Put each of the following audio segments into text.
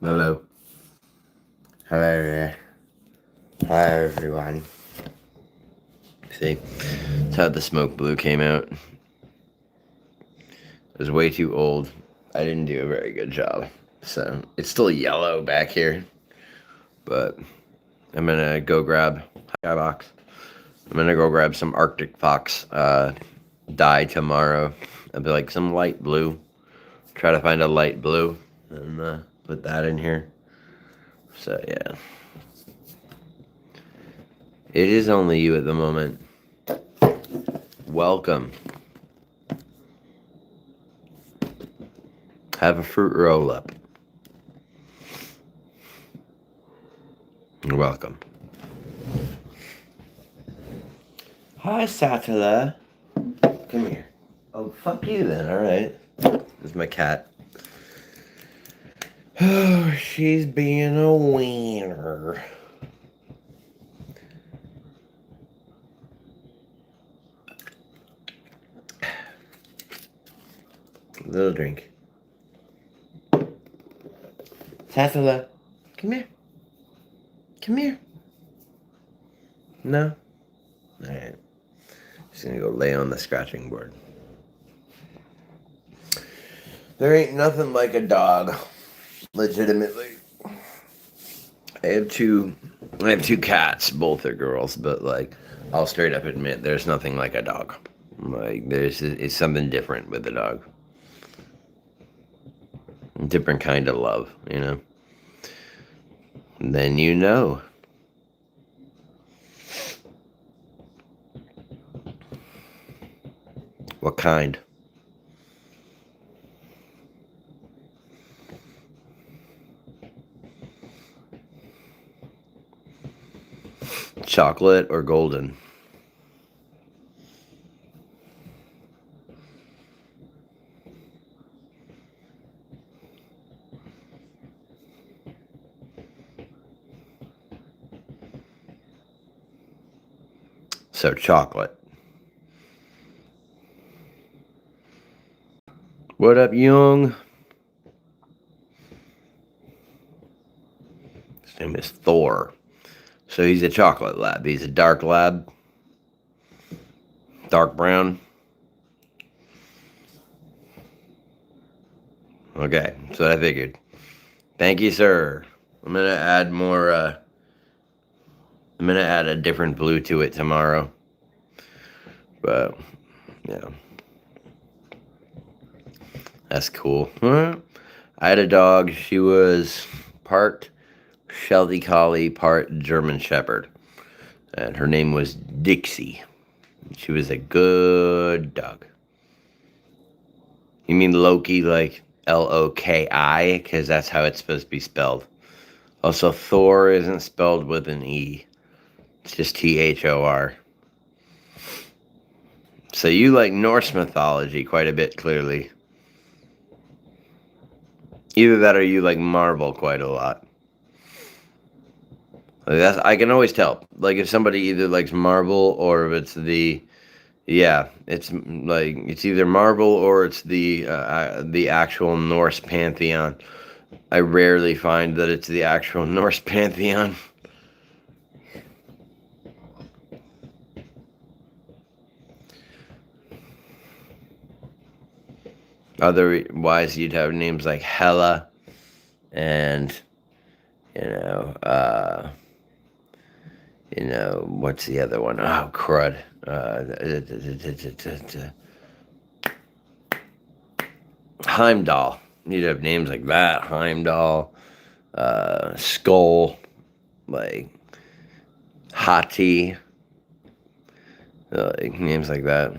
Hello. Hello there. Hi everyone. See, that's how the smoke blue came out. It was way too old. I didn't do a very good job. So it's still yellow back here. But I'm gonna go grab Skybox. I'm gonna go grab some Arctic Fox dye tomorrow. I'll be like some light blue. Try to find a light blue and put that in here. So yeah. It is only you at the moment. Welcome. Have a fruit roll up. You're welcome. Hi, Satala. Come here. Oh, fuck you then, alright. This is my cat. Oh, she's being a wiener. Little drink. Satala, come here. Come here. No? Alright. Just gonna go lay on the scratching board. There ain't nothing like a dog. Legitimately. I have two cats, both are girls, but like I'll straight up admit there's nothing like a dog. Like it's something different with a dog. Different kind of love, you know. And then you know. What kind? Chocolate or golden? So chocolate. What up, Young? His name is Thor. So he's a chocolate lab. He's a dark lab. Dark brown. Okay, that's what I figured. Thank you, sir. I'm gonna add more, I'm gonna add a different blue to it tomorrow. But, yeah. That's cool. I had a dog. She was part Sheltie Collie, part German Shepherd. And her name was Dixie. She was a good dog. You mean Loki like Loki? Because that's how it's supposed to be spelled. Also, Thor isn't spelled with an E. It's just Thor. So you like Norse mythology quite a bit, clearly. Either that or you like Marvel quite a lot. Like that's, I can always tell. Like if somebody either likes Marvel or if it's it's like it's either Marvel or it's the actual Norse pantheon. I rarely find that it's the actual Norse pantheon. Otherwise, you'd have names like Hela and what's the other one? Oh, crud. Heimdall. You'd have names like that. Heimdall, Skull, like Hati, like names like that.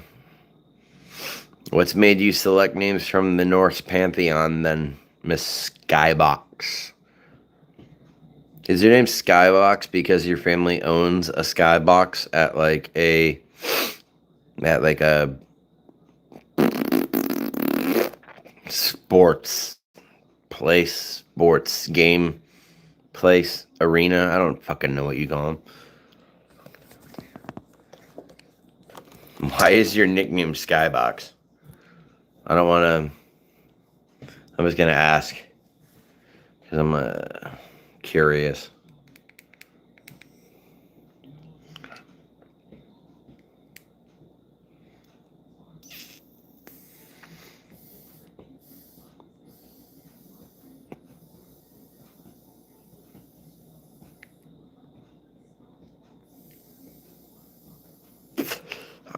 What's made you select names from the Norse pantheon then, Miss Skybox? Is your name Skybox because your family owns a skybox at a sports place, sports game place, arena? I don't fucking know what you call them. Why is your nickname Skybox? I don't want to. I was gonna ask. because I'm curious.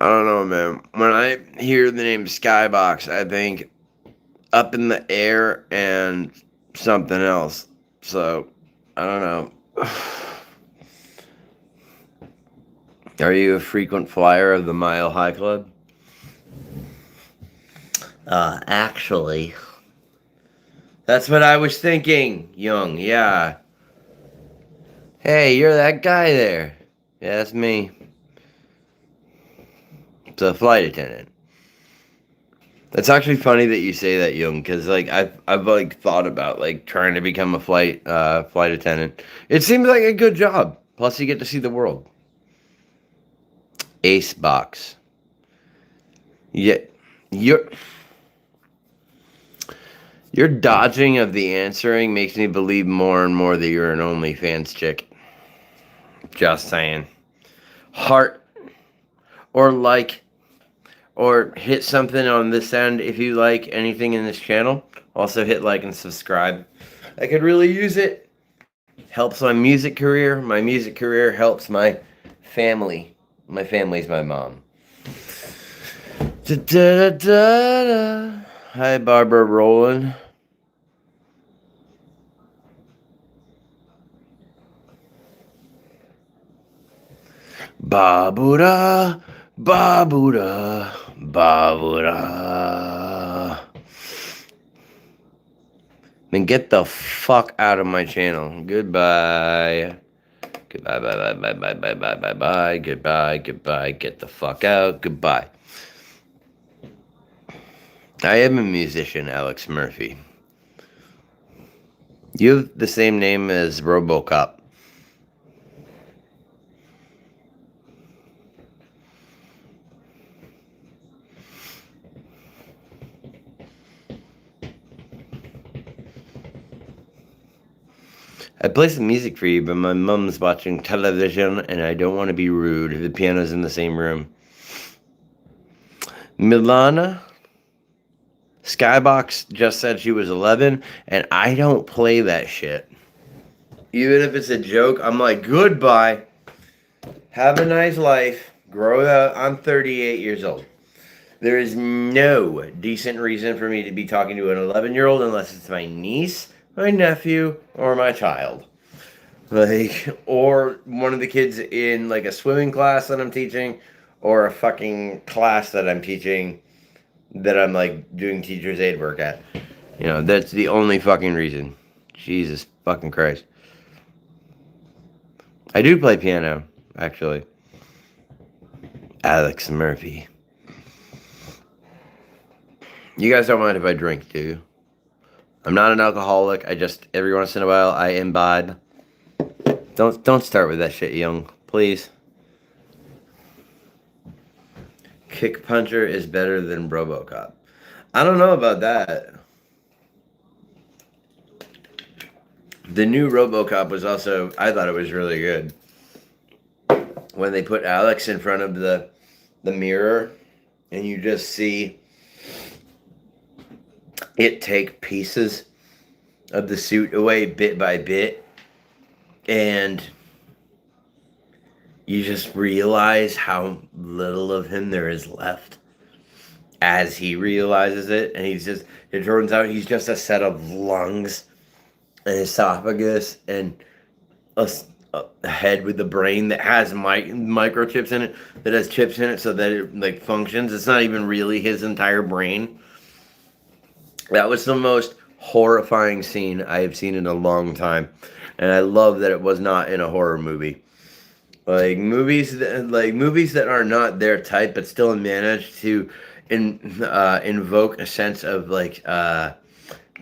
I don't know, man. When I hear the name Skybox, I think up in the air and something else. So, I don't know. Are you a frequent flyer of the Mile High Club? Actually. That's what I was thinking, Young. Yeah. Hey, you're that guy there. Yeah, that's me. It's a flight attendant. It's actually funny that you say that, Young, because like I've like thought about like trying to become a flight attendant. It seems like a good job. Plus, you get to see the world. Ace box. Yeah, your dodging of the answering makes me believe more and more that you're an OnlyFans chick. Just saying. Heart or like or hit something on this end if you like anything in this channel. Also hit like and subscribe. I could really use it. Helps my music career. My music career helps my family. My family's my mom. Da, da, da, da. Hi, Barbara Rowland. Babuda, babuda, babuda. Then get the fuck out of my channel. Goodbye. Goodbye, bye, bye, bye, bye, bye, bye, bye, bye. Goodbye, goodbye. Get the fuck out. Goodbye. I am a musician, Alex Murphy. You have the same name as RoboCop. I play some music for you, but my mom's watching television and I don't want to be rude. The piano's in the same room. Milana Skybox just said she was 11, and I don't play that shit. Even if it's a joke, I'm like, goodbye. Have a nice life. Grow up. I'm 38 years old. There is no decent reason for me to be talking to an 11-year-old unless it's my niece, my nephew, or my child. Like, or one of the kids in like a swimming class that I'm teaching, or a fucking class that I'm teaching that I'm like doing teacher's aid work at. You know, that's the only fucking reason. Jesus fucking Christ. I do play piano, actually. Alex Murphy. You guys don't mind if I drink, do you? I'm not an alcoholic. I just, every once in a while, I imbibe. Don't start with that shit, Young. Please. Kick Puncher is better than RoboCop. I don't know about that. The new RoboCop was also, I thought it was really good. When they put Alex in front of the mirror and you just see it take pieces of the suit away bit by bit, and you just realize how little of him there is left as he realizes it, and it turns out he's just a set of lungs, an esophagus, and a head with a brain that has microchips in it, that has chips in it so that it like functions. It's not even really his entire brain. That was the most horrifying scene I have seen in a long time, and I love that it was not in a horror movie. Like movies that are not their type, but still manage to invoke a sense of like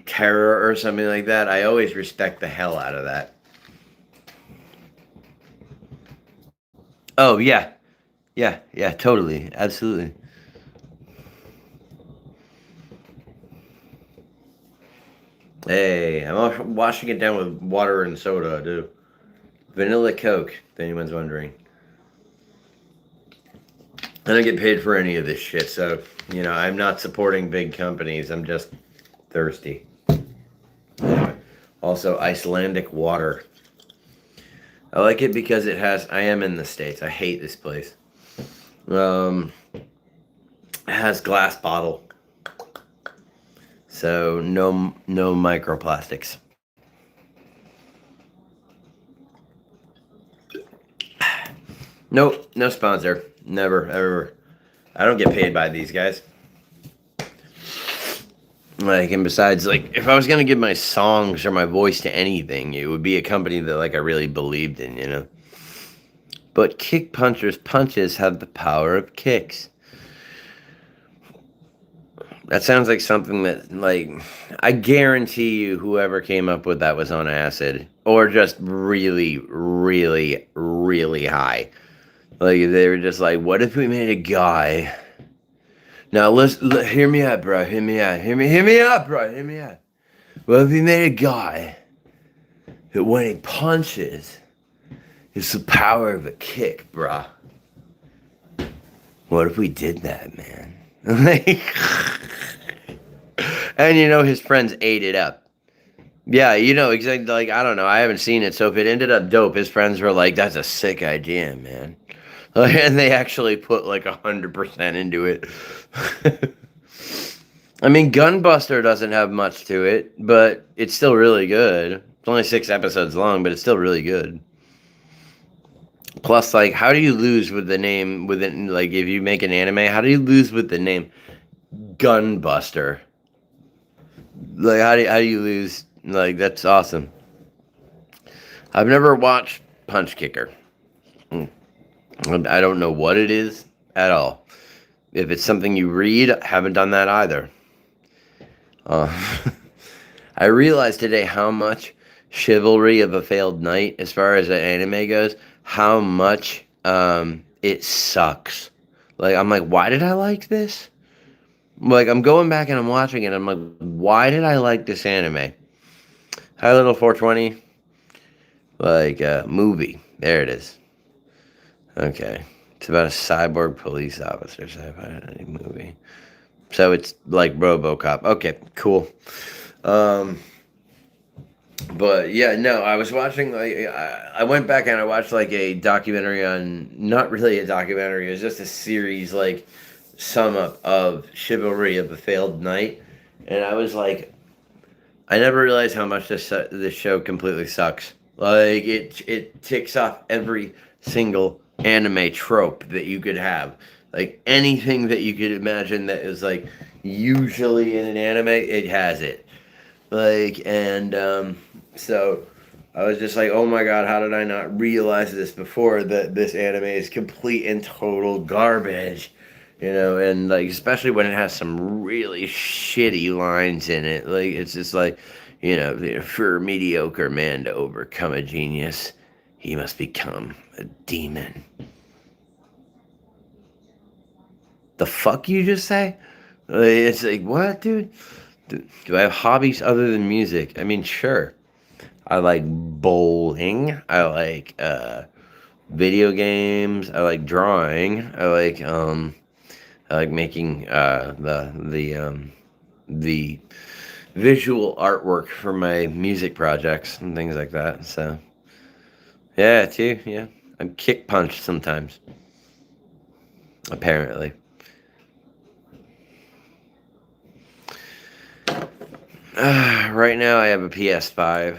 terror or something like that. I always respect the hell out of that. Oh yeah, yeah, totally, absolutely. Hey, I'm washing it down with water and soda, dude. Vanilla Coke, if anyone's wondering. I don't get paid for any of this shit, so, I'm not supporting big companies. I'm just thirsty. Anyway, also, Icelandic water. I like it because I am in the States. I hate this place. It has glass bottle. So, no microplastics. Nope, no sponsor. Never, ever. I don't get paid by these guys. And besides, if I was gonna give my songs or my voice to anything, it would be a company that, I really believed in. But Kick Puncher's punches have the power of kicks. That sounds like something that, I guarantee you whoever came up with that was on acid. Or just really, really, really high. They were just like, what if we made a guy... Now, hear me out, bro. Hear me out. Hear me out, bro. Hear me out. What if we made a guy that when he punches, it's the power of a kick, bro? What if we did that, man? And his friends ate it up. Yeah, exactly. I don't know. I haven't seen it. So if it ended up dope, his friends were like, that's a sick idea, man. And they actually put 100% into it. I mean, Gunbuster doesn't have much to it, but it's still really good. It's only 6 episodes long, but it's still really good. Plus, how do you lose with the name, if you make an anime, how do you lose with the name Gunbuster? How do you lose? That's awesome. I've never watched Punch Kicker. I don't know what it is at all. If it's something you read, I haven't done that either. I realized today how much Chivalry of a Failed Knight, as far as the anime goes, how much it sucks. I'm like, why did I like this? I'm going back and I'm watching it. I'm like, why did I like this anime? Hi, Little 420. Movie. There it is. Okay. It's about a cyborg police officer. Sci-fi movie. So it's like RoboCop. Okay, cool. But yeah, no, I was watching, I went back and I watched a documentary on, not really a documentary, it was just a series, sum up of Chivalry of a Failed Knight. And I was like, I never realized how much this show completely sucks. It ticks off every single anime trope that you could have. Anything that you could imagine that is usually in an anime, it has it. So I was just like, oh my god, how did I not realize this before, that this anime is complete and total garbage? And especially when it has some really shitty lines in it. It's just for a mediocre man to overcome a genius, he must become a demon. The fuck you just say? It's what, dude? Do I have hobbies other than music? I mean, sure. I like bowling. I like video games. I like drawing. I like making the visual artwork for my music projects and things like that. So yeah, too. Yeah, I'm kick punched sometimes. Apparently. Right now, I have a PS5.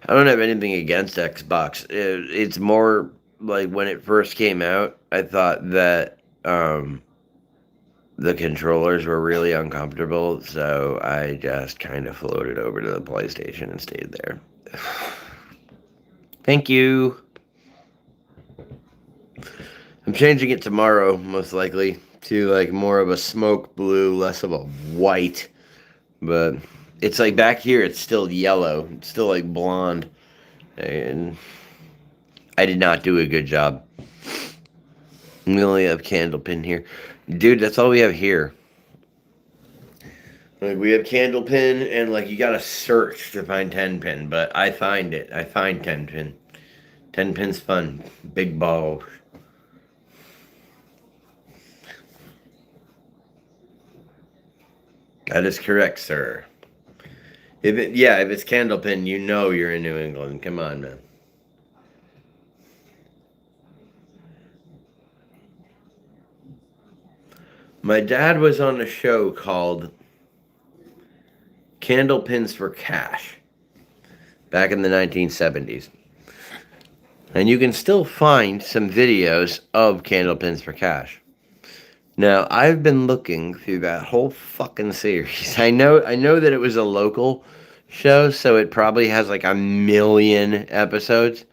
I don't have anything against Xbox. It's more when it first came out, I thought that the controllers were really uncomfortable, so I just kind of floated over to the PlayStation and stayed there. Thank you. I'm changing it tomorrow, most likely, to more of a smoke blue, less of a white. But it's like back here, it's still yellow. It's still like blonde. And I did not do a good job. We only have Candlepin here. Dude, that's all we have here. Like, we have Candlepin, and like you gotta search to find 10-pin, but I find it. I find 10-pin. 10-pin's fun. Big balls. That is correct, sir. If it's Candlepin, you know you're in New England. Come on, man. My dad was on a show called Candlepins for Cash back in the 1970s. And you can still find some videos of Candlepins for Cash. Now, I've been looking through that whole fucking series. I know that it was a local show, so it probably has like a million episodes.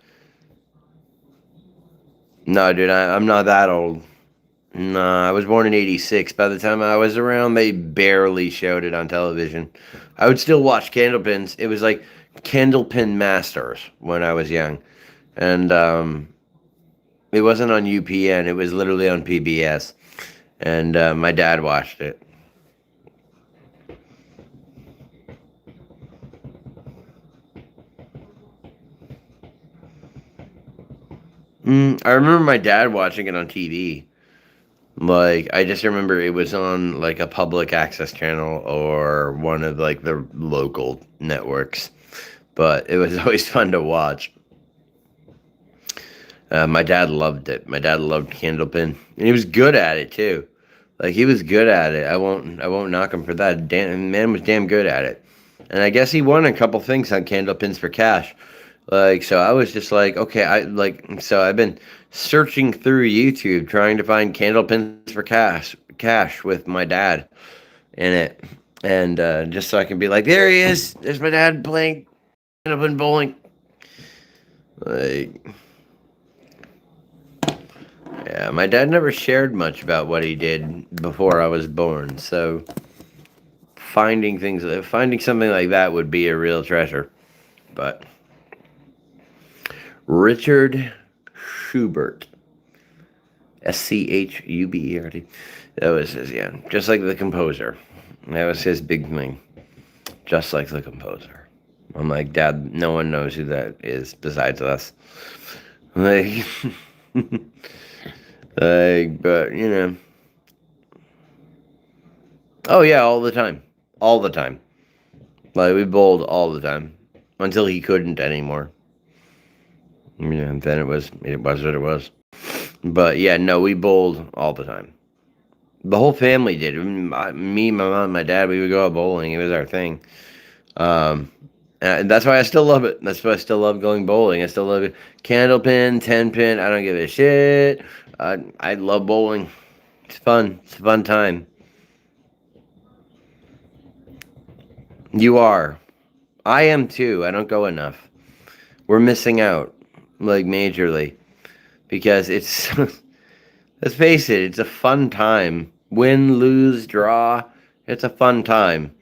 No, dude, I'm not that old. Nah, I was born in 86. By the time I was around, they barely showed it on television. I would still watch Candlepins. It was like Candlepin Masters when I was young. And it wasn't on UPN. It was literally on PBS. And my dad watched it. I remember my dad watching it on TV. Like, I just remember it was on like a public access channel or one of like the local networks. But it was always fun to watch. My dad loved it. My dad loved Candlepin, and he was good at it too. Like, he was good at it. I won't knock him for that. Man was damn good at it. And I guess he won a couple things on Candlepins for Cash. Like, so I was just like, okay, so I've been searching through YouTube trying to find Candlepins for cash with my dad in it. And just so I can be like, there he is. There's my dad playing Candlepin bowling. Like, yeah, my dad never shared much about what he did before I was born. So finding something like that would be a real treasure. But Richard Schubert, Schubert. That was his, yeah, just like the composer. That was his big thing, just like the composer. I'm like, Dad, no one knows who that is besides us. Like, like, but you know. Oh yeah, all the time, all the time. Like, we bowled all the time until he couldn't anymore. Yeah, and then it was what it was. But yeah, no, we bowled all the time. The whole family did. Me, my mom, my dad, we would go out bowling. It was our thing. And that's why I still love it. That's why I still love going bowling. I still love it. Candlepin, 10-pin, I don't give a shit. I love bowling. It's fun. It's a fun time. You are. I am too. I don't go enough. We're missing out, like, majorly. Because it's, let's face it, it's a fun time. Win, lose, draw, it's a fun time.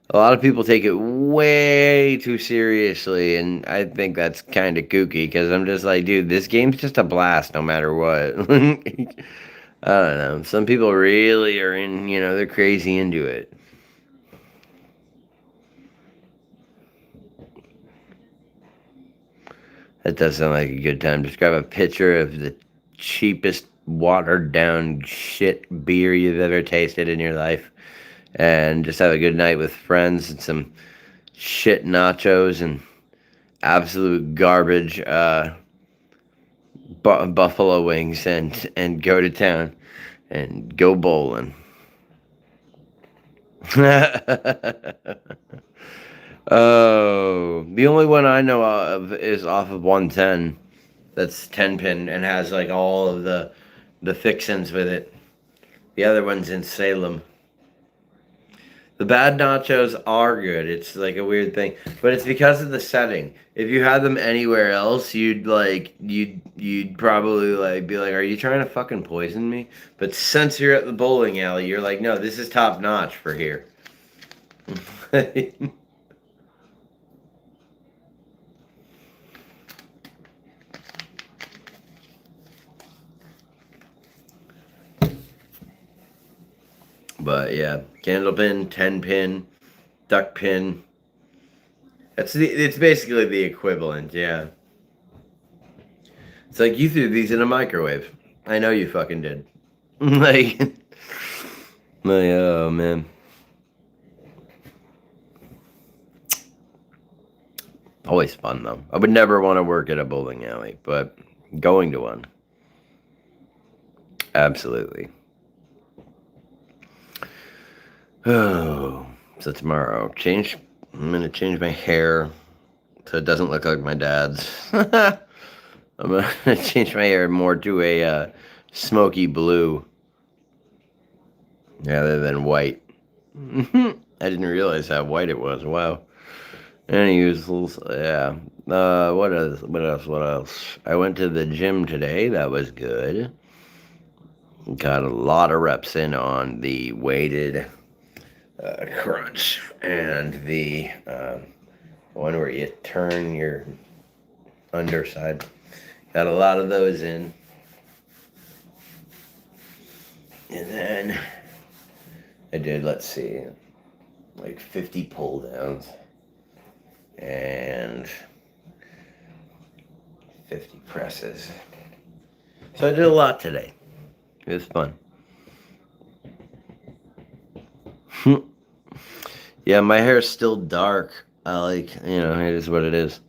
A lot of people take it way too seriously, and I think that's kind of kooky, because I'm just like, dude, this game's just a blast no matter what. I don't know. Some people really are they're crazy into it. That does sound like a good time. Just grab a picture of the cheapest, watered down shit beer you've ever tasted in your life, and just have a good night with friends and some shit nachos and absolute garbage buffalo wings, and go to town and go bowling. Oh, the only one I know of is off of 110. That's 10-pin and has like all of the fixins with it. The other one's in Salem. The bad nachos are good. It's like a weird thing, but it's because of the setting. If you had them anywhere else, you'd probably like be like, "Are you trying to fucking poison me?" But since you're at the bowling alley, you're like, "No, this is top notch for here." But yeah, candle pin, 10 pin, duck pin. It's basically the equivalent, yeah. It's like you threw these in a microwave. I know you fucking did. like, oh man. Always fun though. I would never want to work at a bowling alley, but going to one, absolutely. Oh, so tomorrow, I'm gonna change my hair so it doesn't look like my dad's. I'm gonna change my hair more to a smoky blue rather than white. I didn't realize how white it was. Wow. And he was, yeah. What else? What else? What else? I went to the gym today. That was good. Got a lot of reps in on the weighted crunch and the one where you turn your underside. Got a lot of those in. And then I did, let's see, like 50 pull downs and 50 presses. So I did a lot today. It was fun. Yeah, my hair is still dark. It is what it is.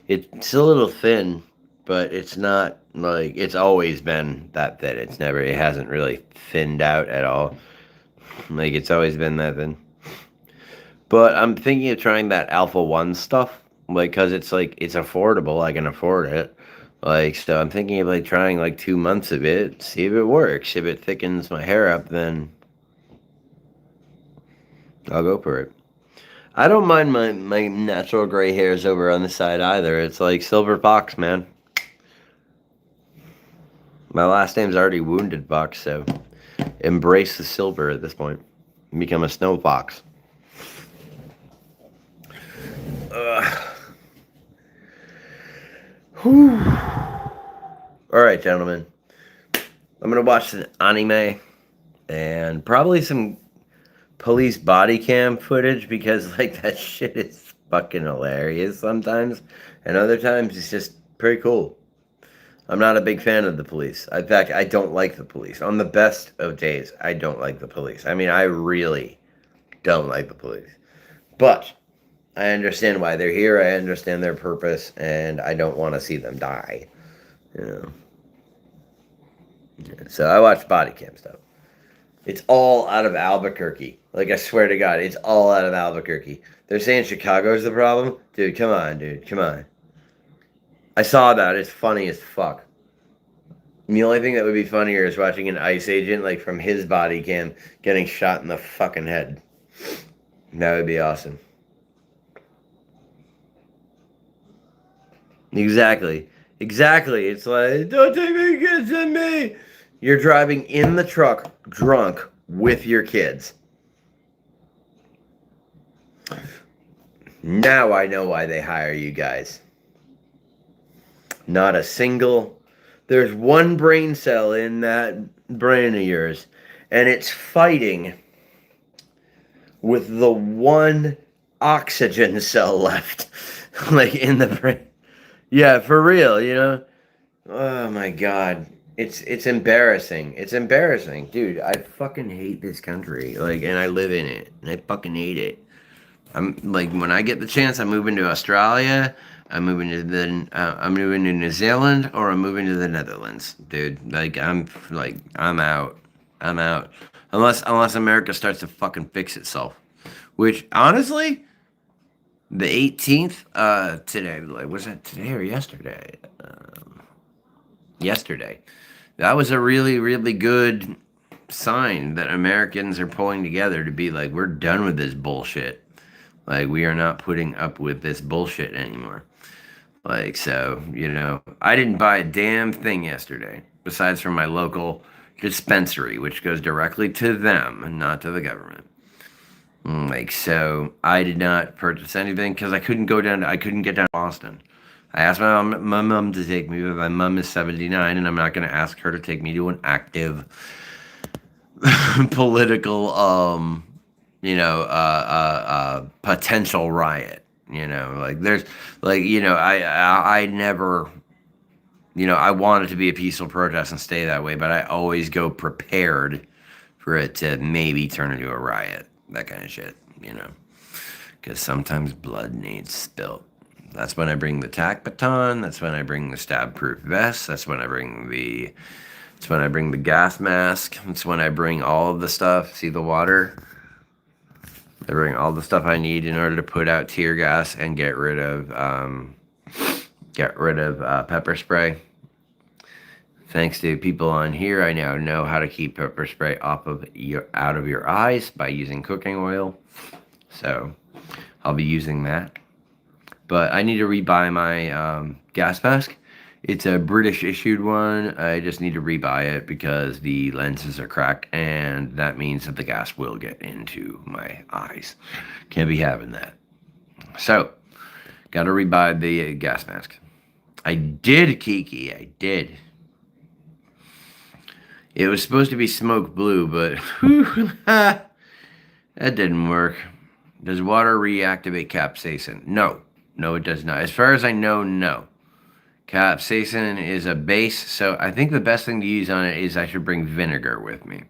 It's a little thin, but it's not like it's always been that thin. It hasn't really thinned out at all. Like it's always been that thin. But I'm thinking of trying that Alpha One stuff, like, cause it's like it's affordable. I can afford it. Like, so I'm thinking of like trying like 2 months of it, see if it works. If it thickens my hair up, then I'll go for it. I don't mind my natural gray hairs over on the side either. It's like Silver Fox, man. My last name's already Wounded Fox, so embrace the silver at this point. Become a snow fox. Whew. All right, gentlemen. I'm gonna watch an anime and probably some police body cam footage because like that shit is fucking hilarious sometimes, and other times it's just pretty cool. I'm not a big fan of the police. In fact, I don't like the police. On the best of days, I don't like the police. I mean, I really don't like the police. But I understand why they're here. I understand their purpose, and I don't want to see them die. You know. So I watch body cam stuff. It's all out of Albuquerque. Like I swear to God, it's all out of Albuquerque. They're saying Chicago's the problem, dude. Come on, dude. Come on. I saw that. It's funny as fuck. The only thing that would be funnier is watching an ICE agent, like from his body cam, getting shot in the fucking head. That would be awesome. Exactly. Exactly. It's like, don't take me kids and me. You're driving in the truck drunk with your kids. Now I know why they hire you guys. Not a single. There's one brain cell in that brain of yours, and it's fighting with the one oxygen cell left, like in the brain. Yeah, for real, you know? Oh my God. It's embarrassing. It's embarrassing. Dude, I fucking hate this country. Like, and I live in it. And I fucking hate it. I'm like, when I get the chance, I'm moving to Australia. I'm moving to New Zealand, or I'm moving to the Netherlands, dude. I'm out. I'm out. Unless America starts to fucking fix itself. Which honestly, the 18th, today, like, was that today or yesterday? Yesterday. That was a really, really good sign that Americans are pulling together to be like, we're done with this bullshit. Like, we are not putting up with this bullshit anymore. Like, so, I didn't buy a damn thing yesterday, besides from my local dispensary, which goes directly to them and not to the government. Like, so I did not purchase anything because I couldn't get down to Boston. I asked my mom to take me, but my mom is 79, and I'm not going to ask her to take me to an active political, potential riot. Like there's, like, I never, I want it to be a peaceful protest and stay that way, but I always go prepared for it to maybe turn into a riot, that kind of shit, because sometimes blood needs spilt. That's when I bring the tack baton. That's when I bring the stab-proof vest. That's when I bring the gas mask. That's when I bring all of the stuff. See the water? I bring all the stuff I need in order to put out tear gas and get rid of pepper spray. Thanks to people on here, I now know how to keep pepper spray out of your eyes by using cooking oil. So I'll be using that. But I need to rebuy my gas mask. It's a British issued one. I just need to rebuy it because the lenses are cracked, and that means that the gas will get into my eyes. Can't be having that. So, got to rebuy the gas mask. I did, Kiki. I did. It was supposed to be smoke blue, but that didn't work. Does water reactivate capsaicin? No. No, it does not. As far as I know, no. Capsaicin is a base, so I think the best thing to use on it is I should bring vinegar with me.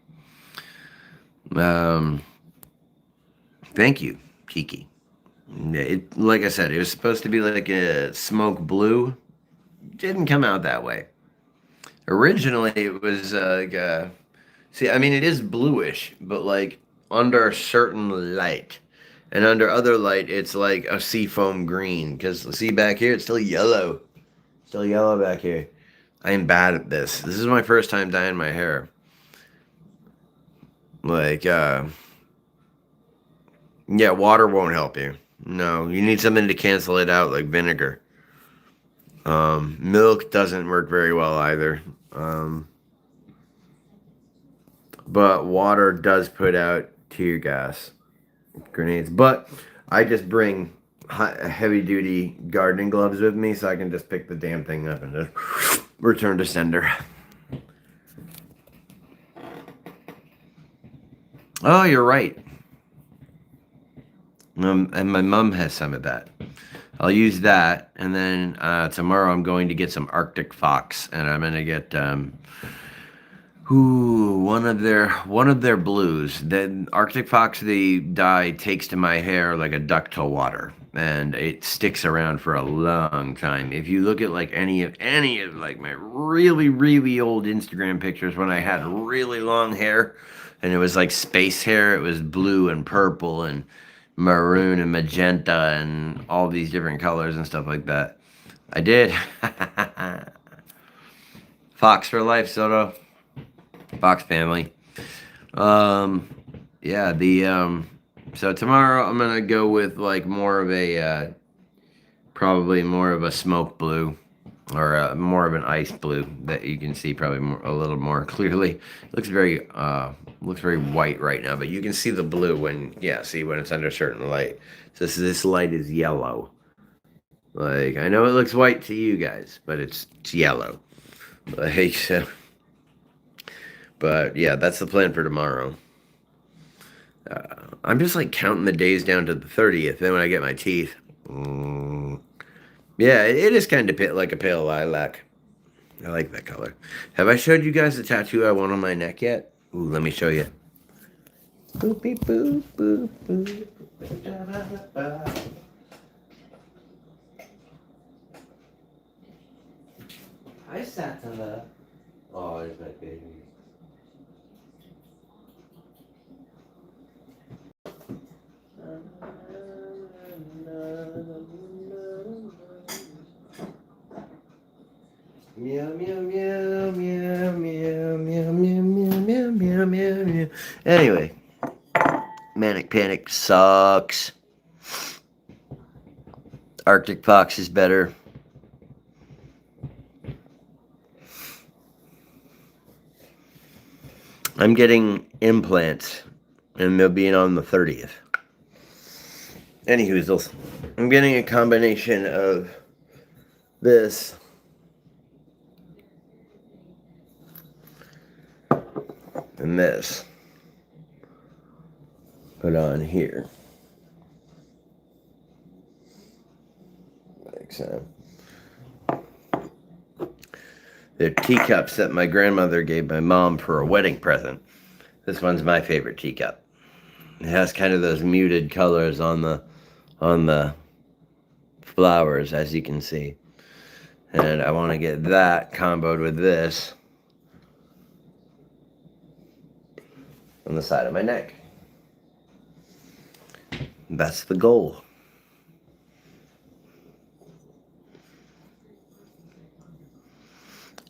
Thank you, Kiki. Like I said, it was supposed to be like a smoke blue. Didn't come out that way. Originally, it was see, I mean, it is bluish, but like under a certain light. And under other light, it's like a seafoam green. Because see back here, it's still yellow. Still yellow back here. I am bad at this. This is my first time dyeing my hair. Like, yeah, water won't help you. No, you need something to cancel it out, like vinegar. Milk doesn't work very well either. But water does put out tear gas grenades. But I just bring heavy duty gardening gloves with me so I can just pick the damn thing up and just return to sender. Oh, you're right. And my mom has some of that. I'll use that, and then tomorrow I'm going to get some Arctic Fox, and I'm gonna get one of their blues. The Arctic Fox, the dye takes to my hair like a duck to water, and it sticks around for a long time. If you look at like any of like my really really old Instagram pictures when I had really long hair, and it was like space hair, it was blue and purple and maroon and magenta and all these different colors and stuff like that. I did. Fox for life, Soto. Fox family. Yeah, so tomorrow I'm gonna go with like more of a probably more of a smoke blue or more of an ice blue that you can see probably a little more clearly. It looks very white right now, but you can see the blue when when it's under certain light. So this light is yellow. Like, I know it looks white to you guys, but it's yellow. Like, so. But yeah, that's the plan for tomorrow. I'm just like counting the days down to the 30th. Then when I get my teeth, yeah, it is kind of like a pale lilac. I like that color. Have I showed you guys the tattoo I want on my neck yet? Ooh, let me show you. Boop, beep, boop, boop, boop. Hi, Satana. Oh, there's my baby. Meow, meow, meow, meow, meow, meow, meow, meow, meow, meow, meow. Anyway, Manic Panic sucks. Arctic Fox is better. I'm getting implants, and they'll be in on the 30th. Anyhoozles, I'm getting a combination of this and this put on here. Like so. They're teacups that my grandmother gave my mom for a wedding present. This one's my favorite teacup. It has kind of those muted colors on the flowers, as you can see. And I want to get that comboed with this on the side of my neck. That's the goal.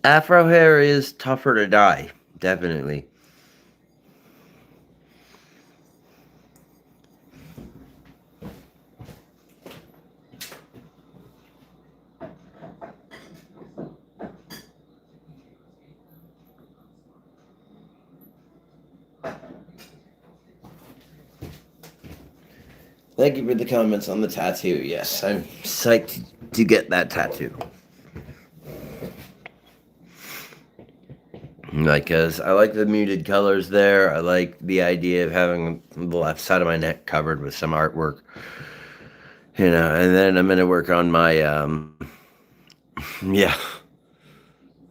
Afro hair is tougher to dye, definitely. Thank you for the comments on the tattoo. Yes, I'm psyched to get that tattoo. Like, cause I like the muted colors there. I like the idea of having the left side of my neck covered with some artwork. You know, and then I'm gonna work on my yeah.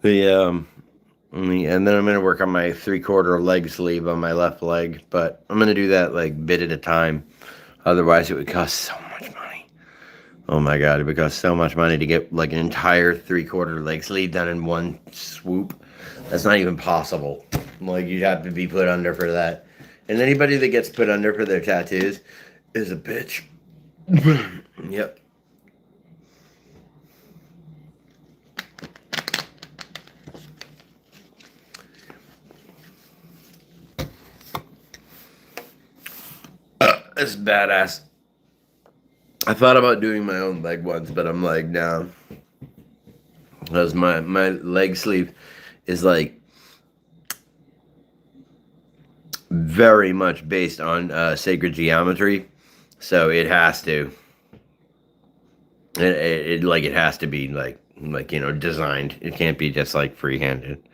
And then I'm gonna work on my 3/4 leg sleeve on my left leg, but I'm gonna do that like bit at a time. Otherwise, it would cost so much money. Oh my god, it would cost so much money to get like an entire 3/4 leg sleeve done in one swoop. That's not even possible. Like, you'd have to be put under for that. And anybody that gets put under for their tattoos is a bitch. Yep. It's badass. I thought about doing my own leg once, but I'm like, no. Because my leg sleeve is like very much based on sacred geometry. So it has to. It has to be like you know, designed. It can't be just like free-handed.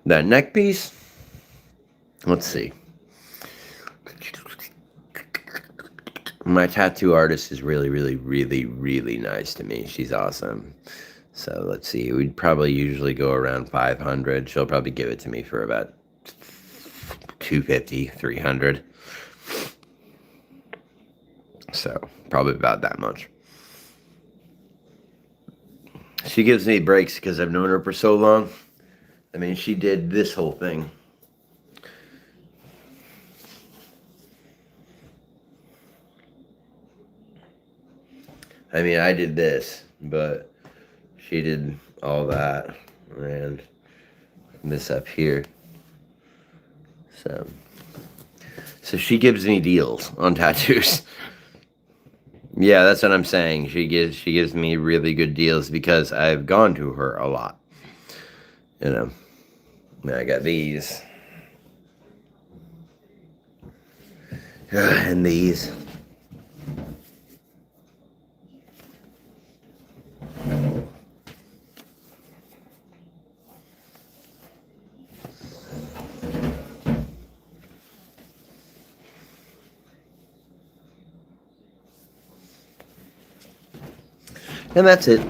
That neck piece. Let's see. My tattoo artist is really, really, really, really nice to me. She's awesome. So let's see. We'd probably usually go around 500. She'll probably give it to me for about 250, 300. So probably about that much. She gives me breaks because I've known her for so long. I mean, she did this whole thing. I mean, I did this, but she did all that and this up here. So she gives me deals on tattoos. Yeah, that's what I'm saying. She gives me really good deals because I've gone to her a lot. You know, I got these and these. And that's it.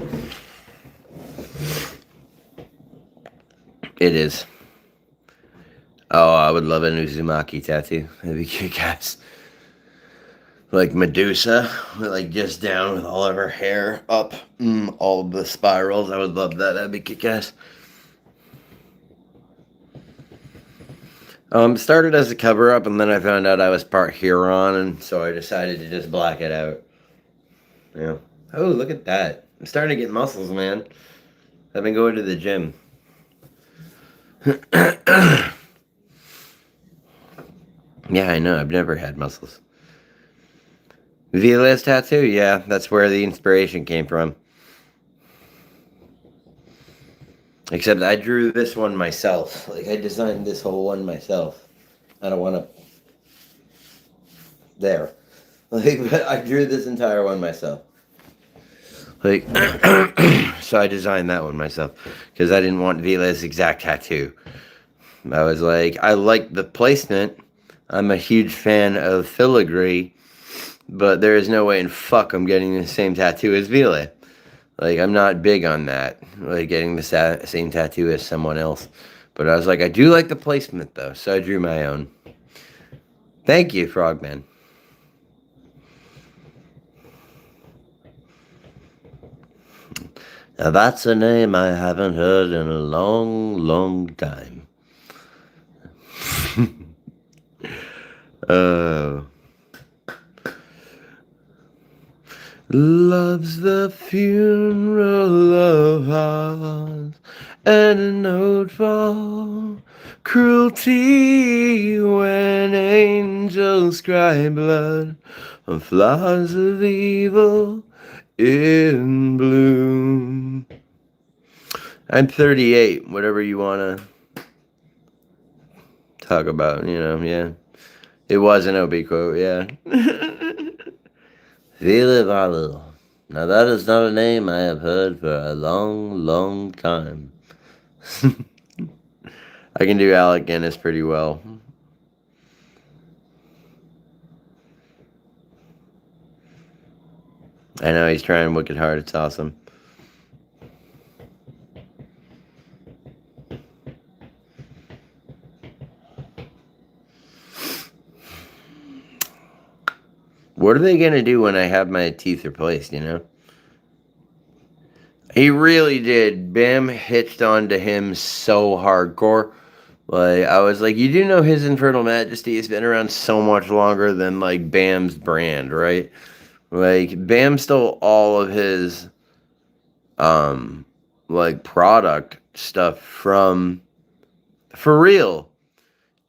It is. Oh, I would love an Uzumaki tattoo. That'd be kick-ass. Like Medusa, like just down with all of her hair up, all of the spirals. I would love that. That'd be kick-ass. Started as a cover-up, and then I found out I was part Huron, and so I decided to just black it out. Yeah. Oh, look at that. I'm starting to get muscles, man. I've been going to the gym. Yeah, I know. I've never had muscles. V-List tattoo? Yeah, that's where the inspiration came from. Except I drew this one myself. Like, I designed this whole one myself. I don't want to... There. Like, I drew this entire one myself. Like, so I designed that one myself because I didn't want Vila's exact tattoo. I was like, I like the placement. I'm a huge fan of filigree, but there is no way in fuck I'm getting the same tattoo as Vila. Like, I'm not big on that, like getting the same tattoo as someone else. But I was like, I do like the placement though, so I drew my own. Thank you, Frogman. Now that's a name I haven't heard in a long, long time. Oh. Love's the funeral of hearts and a note for cruelty when angels cry blood on flowers of evil in bloom. I'm 38, whatever you want to talk about, yeah. It was an OB quote, yeah. Ville Valil. Now that is not a name I have heard for a long, long time. I can do Alec Guinness pretty well. I know he's trying wicked hard. It's awesome. What are they going to do when I have my teeth replaced, He really did. Bam hitched onto him so hardcore. Like, I was like, you do know His Infernal Majesty has been around so much longer than, like, Bam's brand, right? Like, Bam stole all of his, like, product stuff from, for real.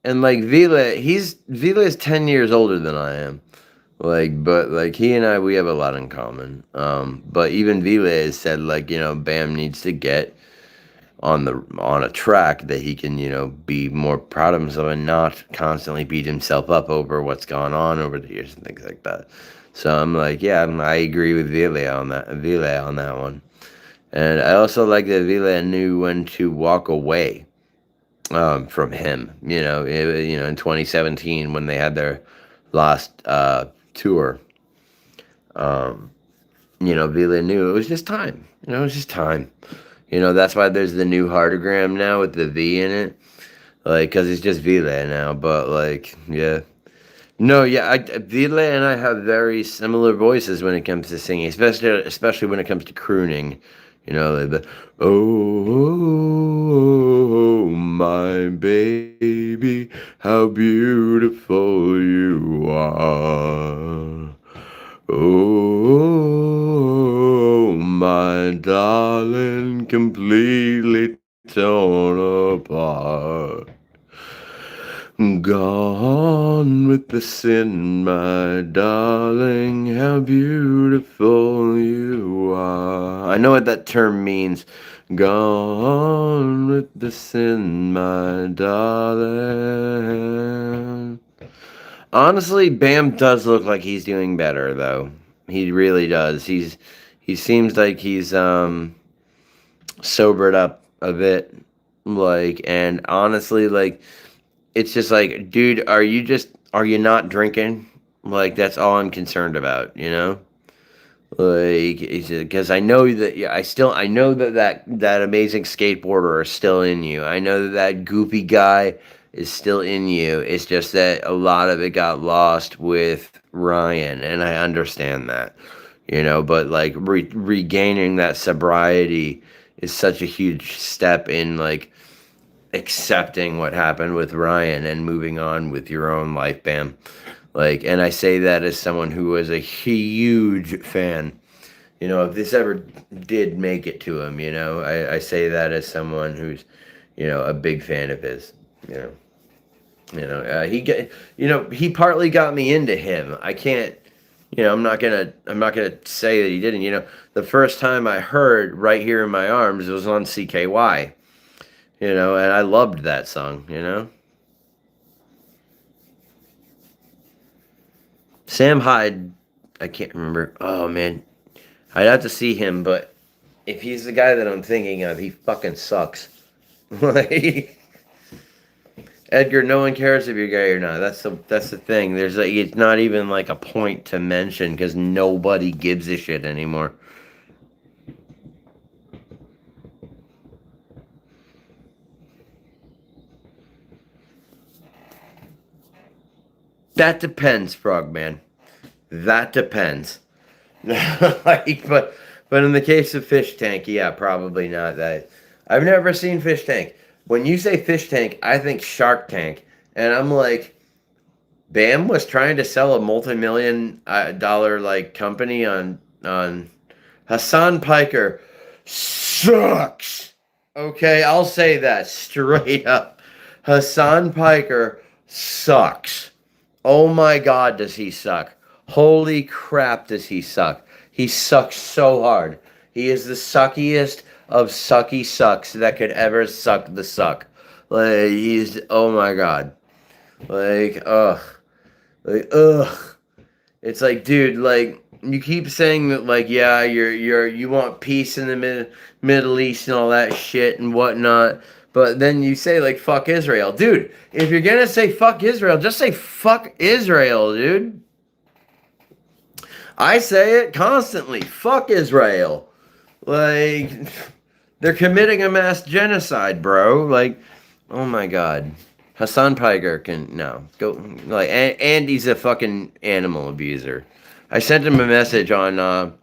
And, like, Vila is 10 years older than I am. Like, but like he and I, we have a lot in common. But even Vila has said like, Bam needs to get on a track that he can, be more proud of himself and not constantly beat himself up over what's gone on over the years and things like that. So I'm like, yeah, I agree with Vila on that one. And I also like that Vila knew when to walk away from him. In 2017 when they had their last tour. Vila knew it was just time. It was just time. That's why there's the new heartogram now with the V in it. Like, because it's just Vila now. But, like, yeah. No, yeah, Vila and I have very similar voices when it comes to singing, especially when it comes to crooning. Like the, oh, my baby, how beautiful you are. Oh, my darling, completely torn apart. Gone with the sin, my darling, how beautiful you are. I know what that term means. Gone with the sin, my darling. Honestly, Bam does look like he's doing better, though. He really does. He seems like he's sobered up a bit, like, and honestly, like, it's just like, dude, are you not drinking? Like, that's all I'm concerned about, Like, because I know that, yeah, I know that amazing skateboarder is still in you. I know that goopy guy is still in you. It's just that a lot of it got lost with Ryan, and I understand that, But like regaining that sobriety is such a huge step in like accepting what happened with Ryan and moving on with your own life, Bam. Like, and I say that as someone who was a huge fan. If this ever did make it to him, I say that as someone who's, a big fan of his. He partly got me into him. I can't, I'm not gonna say that he didn't. The first time I heard "Right Here in My Arms" was on CKY. And I loved that song. Sam Hyde, I can't remember. Oh man, I'd have to see him, but if he's the guy that I'm thinking of, he fucking sucks. Like Edgar, no one cares if you're gay or not. That's the thing. There's like it's not even like a point to mention because nobody gives a shit anymore. That depends, Frogman. That depends. Like, but in the case of Fish Tank, yeah, probably not that. I've never seen Fish Tank. When you say Fish Tank, I think Shark Tank, and I'm like, Bam was trying to sell a multi-million dollar like company on Hassan Piker sucks. Okay, I'll say that straight up. Hassan Piker sucks. Oh my God, does he suck? Holy crap, does he suck? He sucks so hard. He is the suckiest of sucky sucks that could ever suck the suck. Like, oh my God. Like, ugh. Like, ugh. It's like, dude, like, you keep saying that, like, yeah, you want peace in the Middle East and all that shit and whatnot. But then you say, like, fuck Israel. Dude, if you're gonna say fuck Israel, just say fuck Israel, dude. I say it constantly. Fuck Israel. Like, they're committing a mass genocide, bro. Like, oh my God. Hassan Piker can, no. Go, like, Andy's a fucking animal abuser. I sent him a message on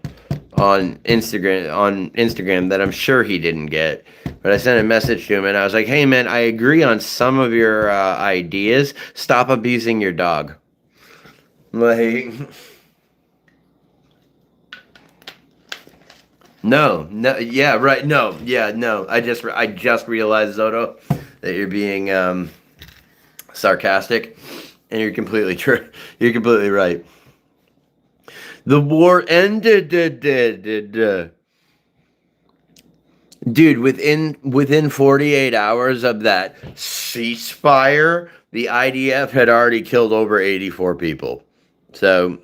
Instagram that I'm sure he didn't get. But I sent a message to him and I was like, hey man, I agree on some of your ideas. Stop abusing your dog. Like, no, yeah, right, no, yeah, no. I just realized, Zoto, that you're being sarcastic, and you're completely true. You're completely right. The war ended. Dude, within 48 hours of that ceasefire, the IDF had already killed over 84 people. So,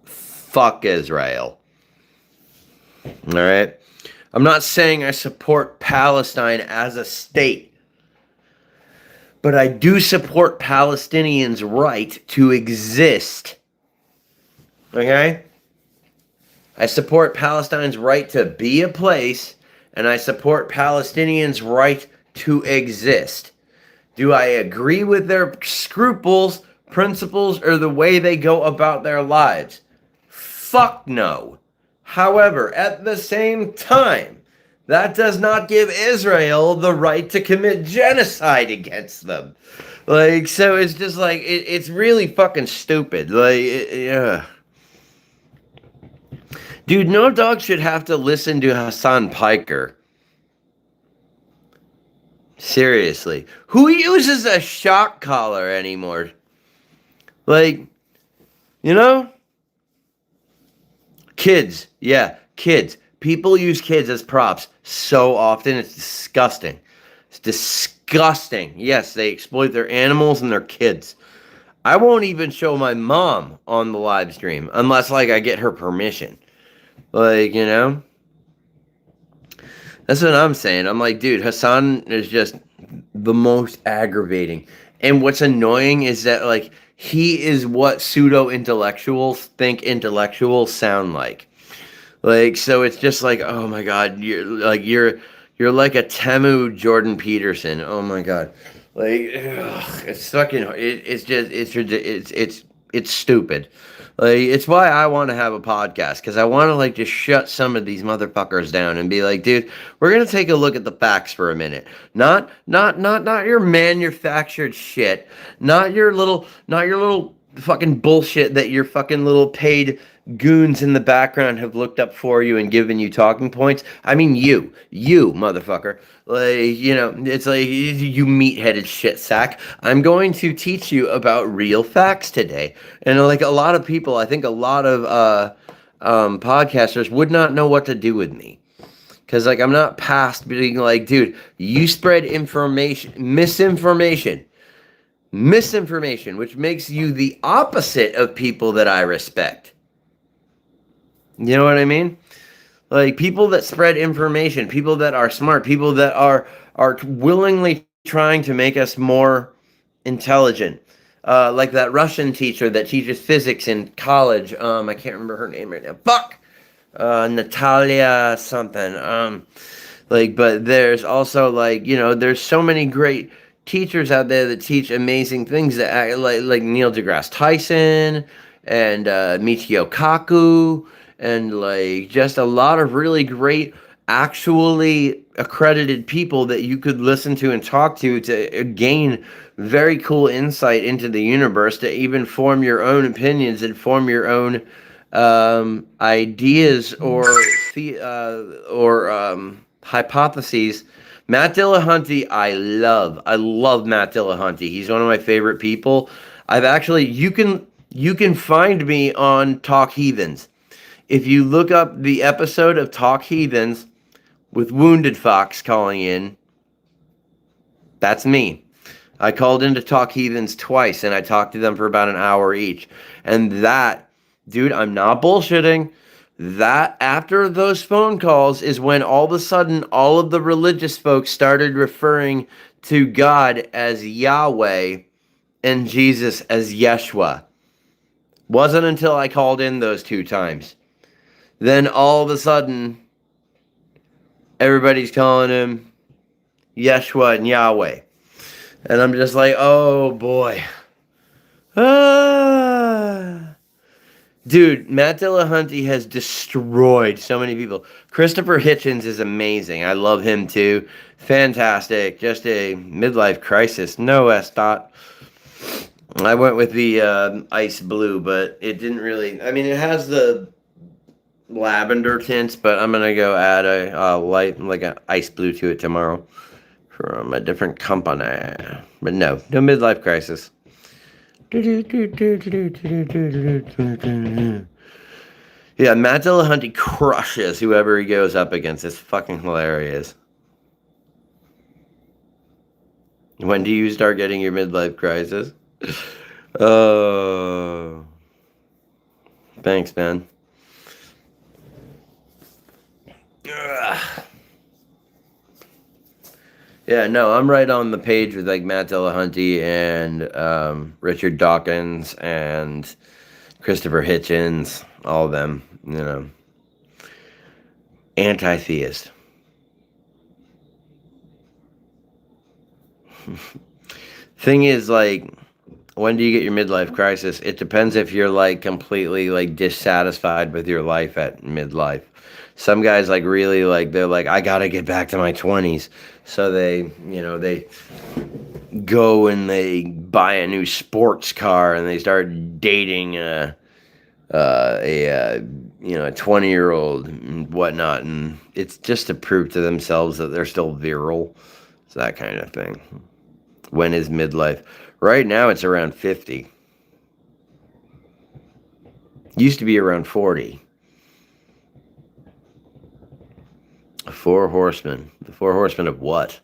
fuck Israel. All right? I'm not saying I support Palestine as a state, but I do support Palestinians' right to exist. Okay? I support Palestine's right to be a place, and I support Palestinians' right to exist. Do I agree with their scruples, principles, or the way they go about their lives? Fuck no. However, at the same time, that does not give Israel the right to commit genocide against them. Like, so it's just like, it's really fucking stupid. Like, yeah. Dude, no dog should have to listen to Hassan Piker. Seriously. Who uses a shock collar anymore? Like, you know? Kids. Yeah, kids. People use kids as props so often. It's disgusting. It's disgusting. Yes, they exploit their animals and their kids. I won't even show my mom on the live stream unless, like, I get her permission. Like, you know? That's what I'm saying. I'm like, dude, Hassan is just the most aggravating. And what's annoying is that, like, he is what pseudo-intellectuals think intellectuals sound like. Like, so it's just like, oh my God, you're like a Temu Jordan Peterson. Oh my God. Like, ugh, it's fucking, it's stupid. Like, it's why I want to have a podcast, because I want to, like, just shut some of these motherfuckers down and be like, dude, we're gonna take a look at the facts for a minute. Not your manufactured shit. Not your little fucking bullshit that your fucking little paid goons in the background have looked up for you and given you talking points. I mean, you motherfucker. Like, you know, it's like, you meat-headed shit sack. I'm going to teach you about real facts today. And like a lot of people, I think a lot of podcasters would not know what to do with me. Because, like, I'm not past being like, dude, you spread misinformation. misinformation, which makes you the opposite of people that I respect. You know what I mean? Like people that spread information, people that are smart, people that are willingly trying to make us more intelligent. Like that Russian teacher that teaches physics in college. I can't remember her name right now. Fuck. Natalia something. But there's also there's so many great teachers out there that teach amazing things that like Neil deGrasse Tyson and Michio Kaku and like just a lot of really great actually accredited people that you could listen to and talk to gain very cool insight into the universe to even form your own opinions and form your own ideas or hypotheses. Matt Dillahunty, I love Matt Dillahunty. He's one of my favorite people. I've actually you can find me on Talk Heathens. If you look up the episode of Talk Heathens with Wounded Fox calling in, that's me. I called in to Talk Heathens twice and I talked to them for about an hour each. And that, dude, I'm not bullshitting. That after those phone calls is when all of a sudden all of the religious folks started referring to God as Yahweh and Jesus as Yeshua. Wasn't until I called in those 2 times. Then all of a sudden, everybody's calling him Yeshua and Yahweh. And I'm just like, oh boy. Dude, Matt Dillahunty has destroyed so many people. Christopher Hitchens is amazing. I love him too. Fantastic. Just a midlife crisis. No S. Dot. I went with the ice blue, but it didn't really. I mean, it has the lavender tints, but I'm gonna go add a light, like an ice blue to it tomorrow from a different company. But no midlife crisis. Yeah, Matt Dillahunty crushes whoever he goes up against. It's fucking hilarious. When do you start getting your midlife crisis? Oh, thanks, man. Ugh. Yeah, no, I'm right on the page with like Matt Dillahunty and Richard Dawkins and Christopher Hitchens, all of them, anti-theist. Thing is, like, when do you get your midlife crisis? It depends if you're like completely like dissatisfied with your life at midlife. Some guys like really like they're like I gotta get back to my 20s, so they go and they buy a new sports car and they start dating a 20-year-old and whatnot, and it's just to prove to themselves that they're still virile. It's that kind of thing. When is midlife? Right now it's around 50. Used to be around 40. 4 horsemen. The 4 horsemen of what?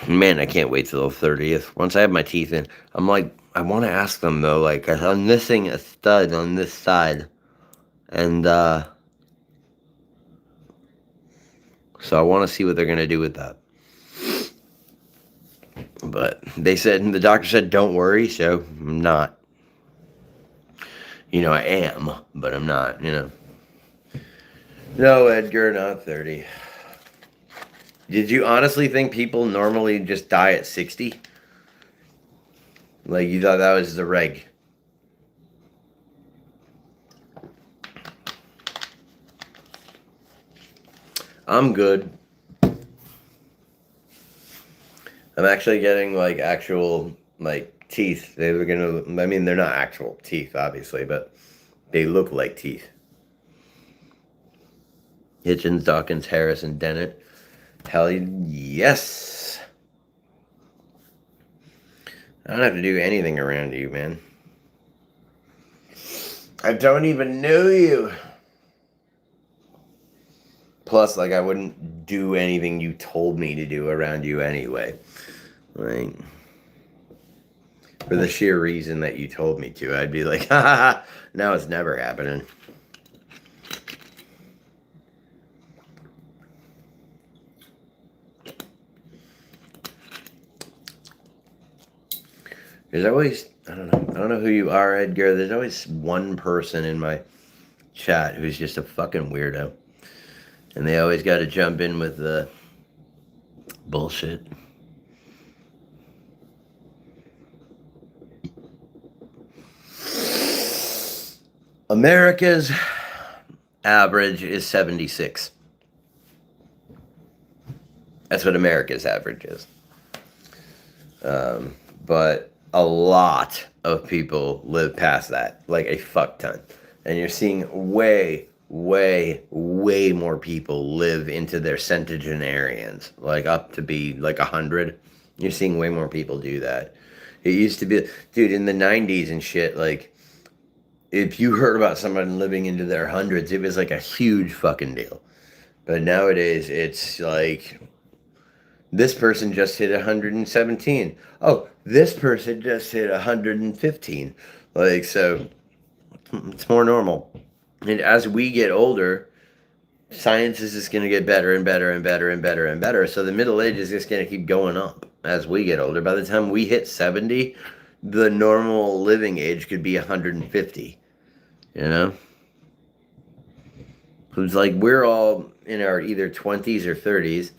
Man, I can't wait till the 30th. Once I have my teeth in, I'm like, I want to ask them though, like, I'm missing a stud on this side. And, so I want to see what they're going to do with that. But the doctor said, don't worry, so I'm not. I am, but I'm not, No, Edgar, not 30. Did you honestly think people normally just die at 60? Like, you thought that was the reg? I'm good. I'm actually getting, like, actual, like, teeth. They're not actual teeth, obviously, but they look like teeth. Hitchens, Dawkins, Harris, and Dennett. Hell yes. I don't have to do anything around you, man. I don't even know you. Plus, like, I wouldn't do anything you told me to do around you anyway. Like, for the sheer reason that you told me to, I'd be like, ha ha ha, now it's never happening. There's always, I don't know who you are, Edgar. There's always one person in my chat who's just a fucking weirdo. And they always got to jump in with the bullshit. America's average is 76. That's what America's average is. But a lot of people live past that, like a fuck ton. And you're seeing way more people live into their centenarians, like up to be like 100. You're seeing way more people do that. It used to be, dude, in the 90s and shit, like, if you heard about someone living into their hundreds, it was like a huge fucking deal. But nowadays, it's like, this person just hit 117. Oh, this person just hit 115. Like, so it's more normal. And as we get older, science is just going to get better and better and better and better and better. So the middle age is just going to keep going up as we get older. By the time we hit 70, the normal living age could be 150. You know? It's like we're all in our either 20s or 30s.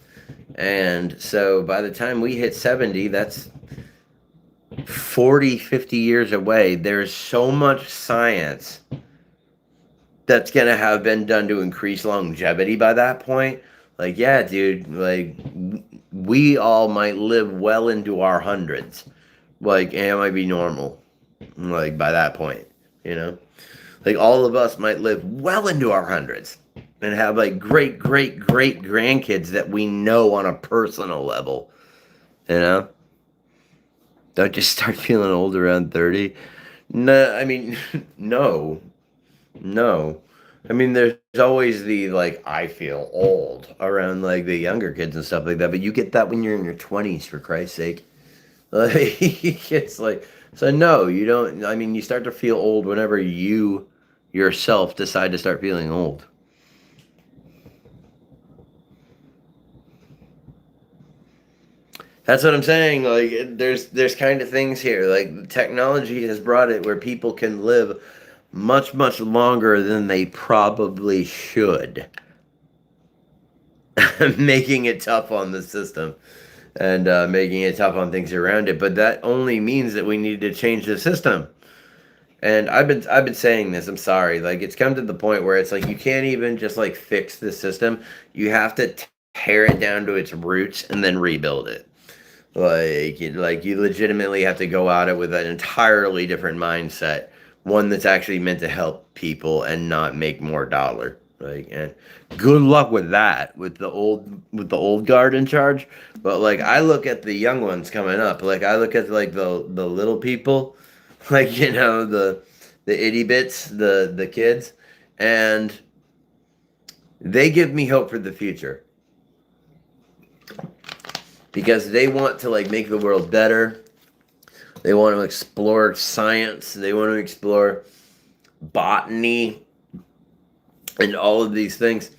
And so by the time we hit 70, that's 40, 50 years away. There's so much science that's going to have been done to increase longevity by that point. Like, yeah, dude, like, we all might live well into our hundreds. Like, and it might be normal, like, by that point, you know? Like, all of us might live well into our hundreds and have, like, great grandkids that we know on a personal level, you know? Don't just start feeling old around 30. No, I mean, no. I mean, there's always the, like, I feel old around, like, the younger kids and stuff like that, but you get that when you're in your 20s, for Christ's sake. Like, it's like, so no, you don't, I mean, you start to feel old whenever you yourself decide to start feeling old. That's what I'm saying. Like, there's kind of things here. Like, technology has brought it where people can live much longer than they probably should, making it tough on the system and making it tough on things around it. But that only means that we need to change the system. And I've been saying this. I'm sorry. Like, it's come to the point where it's like you can't even just like fix the system. You have to tear it down to its roots and then rebuild it. Like you legitimately have to go at it with an entirely different mindset, one that's actually meant to help people and not make more dollar. Like, and good luck with that, with the old guard in charge. But like, I look at the young ones coming up. Like, I look at like the little people, like, you know, the itty bits, the kids, and they give me hope for the future. Because they want to, like, make the world better. They want to explore science. They want to explore botany and all of these things.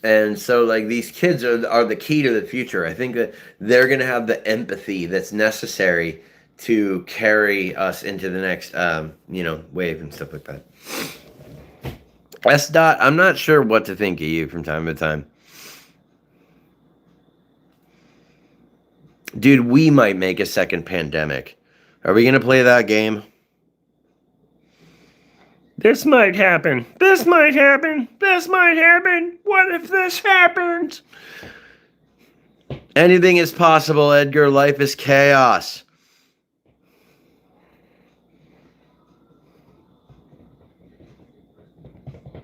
And so, like, these kids are the key to the future. I think that they're going to have the empathy that's necessary to carry us into the next, you know, wave and stuff like that. S. Dot, I'm not sure what to think of you from time to time. Dude, we might make a second pandemic. Are we going to play that game? This might happen. This might happen. This might happen. What if this happens? Anything is possible, Edgar. Life is chaos.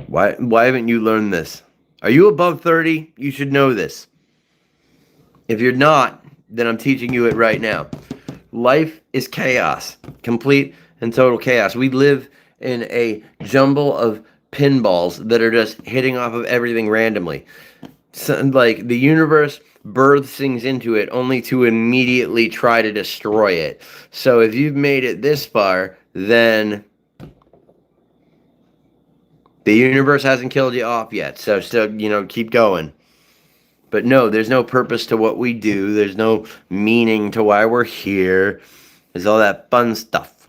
Why haven't you learned this? Are you above 30? You should know this. If you're not, then I'm teaching you it right now. Life is chaos. Complete and total chaos. We live in a jumble of pinballs that are just hitting off of everything randomly. So, like, the universe births things into it only to immediately try to destroy it. So if you've made it this far, then the universe hasn't killed you off yet. So still, keep going. But no, there's no purpose to what we do. There's no meaning to why we're here. There's all that fun stuff.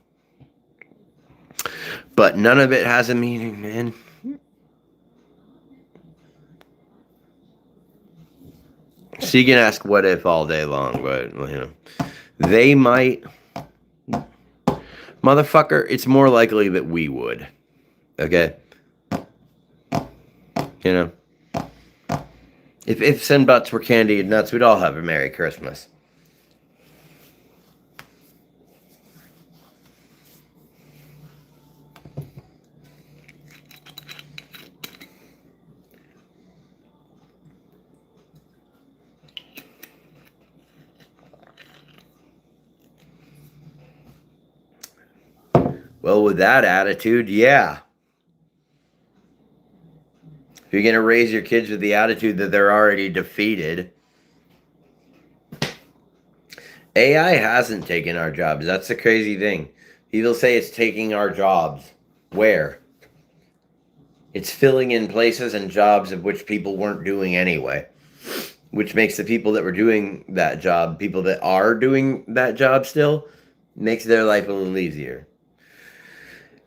But none of it has a meaning, man. So you can ask what if all day long, but, they might. Motherfucker, it's more likely that we would. Okay? If Sin Butts were candy and nuts, we'd all have a Merry Christmas. Well, with that attitude, yeah. If you're going to raise your kids with the attitude that they're already defeated. AI hasn't taken our jobs. That's the crazy thing. People say it's taking our jobs. Where? It's filling in places and jobs of which people weren't doing anyway. Which makes the people that were doing that job, people that are doing that job still, makes their life a little easier.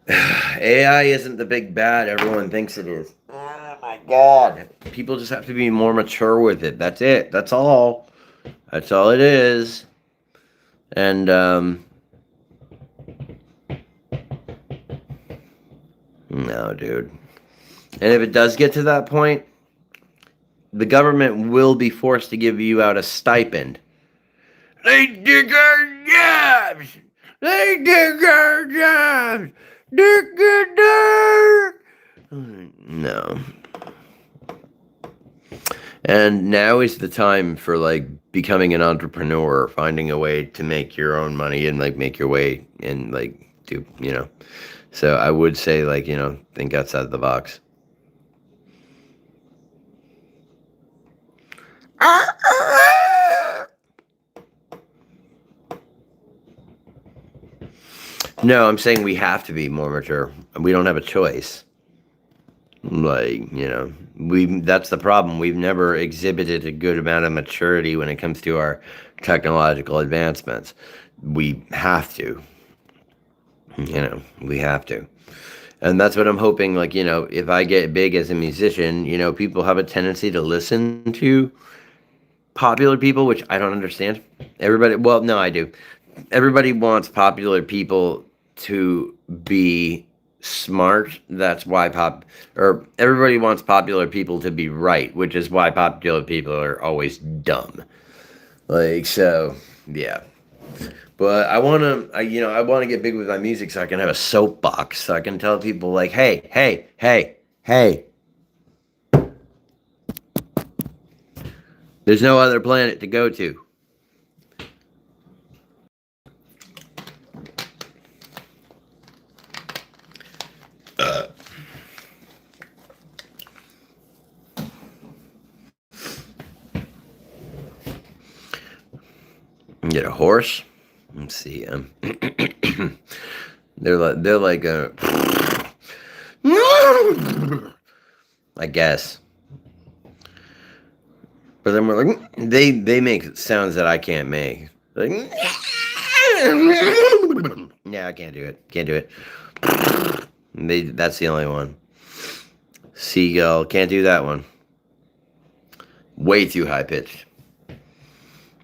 AI isn't the big bad everyone thinks it is. Oh my God. People just have to be more mature with it. That's it. That's all. That's all it is. And, no, dude. And if it does get to that point, the government will be forced to give you out a stipend. They took our jobs! They took our jobs! No. And now is the time for, like, becoming an entrepreneur, finding a way to make your own money and, like, make your way and, like, do, So I would say, like, think outside the box. No, I'm saying we have to be more mature. We don't have a choice. Like, that's the problem. We've never exhibited a good amount of maturity when it comes to our technological advancements. We have to. We have to. And that's what I'm hoping, like, if I get big as a musician, people have a tendency to listen to popular people, which I don't understand. No, I do. Everybody wants popular people to be smart. That's why everybody wants popular people to be right, which is why popular people are always dumb. Like, so, yeah. But I want to get big with my music so I can have a soapbox, so I can tell people, like, hey. There's no other planet to go to. Get a horse. Let's see. They're like a. I guess. But then we're like, they make sounds that I can't make. Like, yeah, I can't do it. Can't do it. That's the only one. Seagull, can't do that one. Way too high pitched.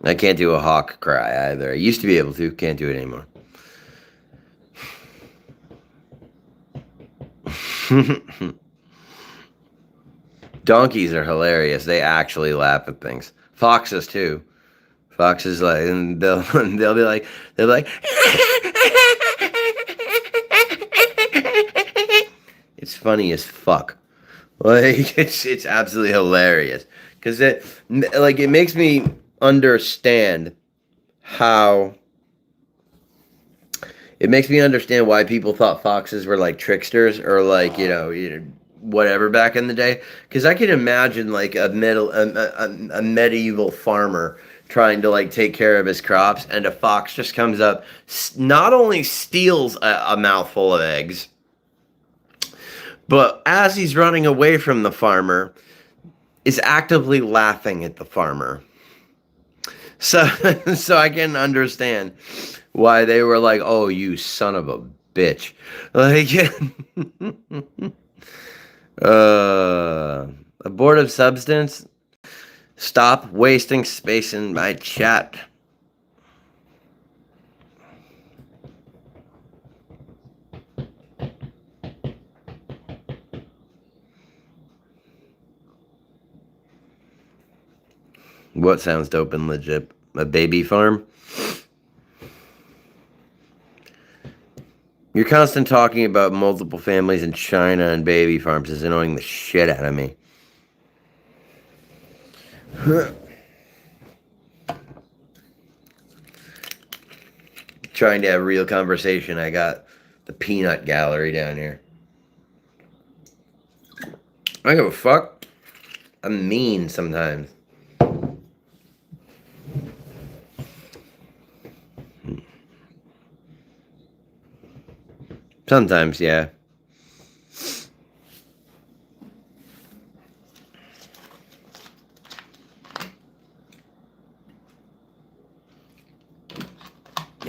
I can't do a hawk cry either. I used to be able to. Can't do it anymore. Donkeys are hilarious. They actually laugh at things. Foxes too. Foxes, like, and they'll be like it's funny as fuck. Like, it's absolutely hilarious because it makes me understand how It makes me understand why people thought foxes were like tricksters or like whatever back in the day. Because I can imagine like a medieval farmer trying to like take care of his crops, and a fox just comes up, not only steals a mouthful of eggs, but as he's running away from the farmer, is actively laughing at the farmer. So, so I can understand why they were like, "Oh, you son of a bitch!" Like, abortive substance. Stop wasting space in my chat. What sounds dope and legit? A baby farm? Your constant talking about multiple families in China and baby farms is annoying the shit out of me. Trying to have real conversation. I got the peanut gallery down here. I don't give a fuck. I'm mean sometimes. Sometimes, yeah.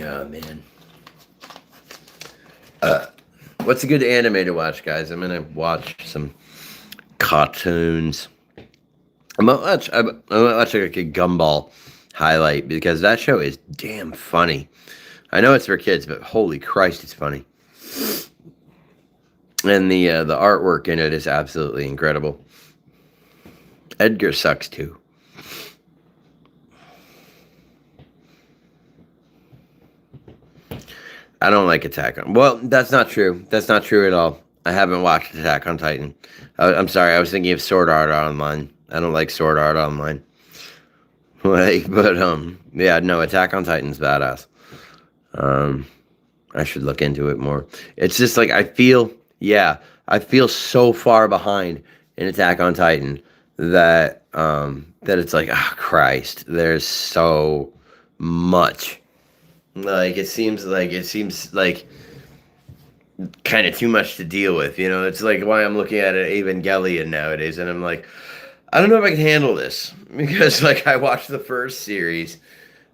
Oh, man. What's a good anime to watch, guys? I'm gonna watch some cartoons. I'm gonna watch like a Gumball highlight because that show is damn funny. I know it's for kids, but holy Christ, it's funny. And the artwork in it is absolutely incredible. Edgar sucks too. I don't like Attack on. Well, that's not true. That's not true at all. I haven't watched Attack on Titan. I'm sorry. I was thinking of Sword Art Online. I don't like Sword Art Online. Like, but yeah, no. Attack on Titan's badass. I should look into it more. It's just like I feel so far behind in Attack on Titan that that it's like, oh Christ, there's so much. Like it seems like kind of too much to deal with, you know. It's like why I'm looking at an Evangelion nowadays, and I'm like, I don't know if I can handle this because like I watched the first series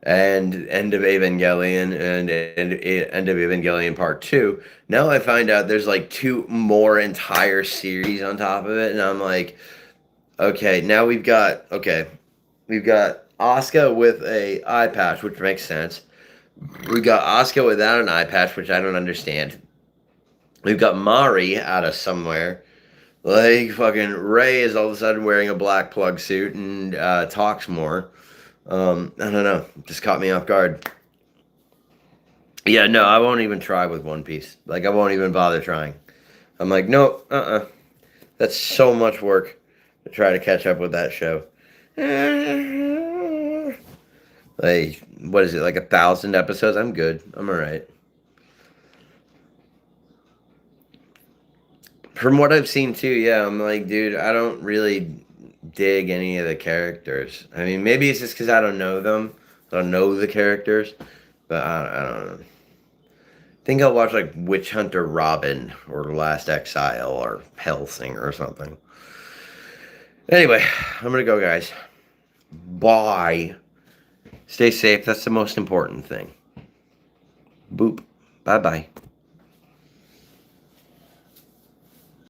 and End of Evangelion and End of Evangelion Part 2. Now I find out there's like two more entire series on top of it, and I'm like, okay, now we've got Asuka with a eye patch, which makes sense. We got Asuka without an eye patch, which I don't understand. We've got Mari out of somewhere. Like, fucking Ray is all of a sudden wearing a black plug suit and talks more. I don't know. Just caught me off guard. Yeah, no, I won't even try with One Piece. Like, I won't even bother trying. I'm like, nope, That's so much work to try to catch up with that show. Like, what is it, like 1,000 episodes? I'm good. I'm alright. From what I've seen too, yeah, I'm like, dude, I don't really dig any of the characters. I mean, maybe it's just because I don't know them. I don't know the characters. But I don't know. I think I'll watch like Witch Hunter Robin or Last Exile or Hellsinger or something. Anyway, I'm going to go, guys. Bye. Stay safe. That's the most important thing. Boop. Bye-bye.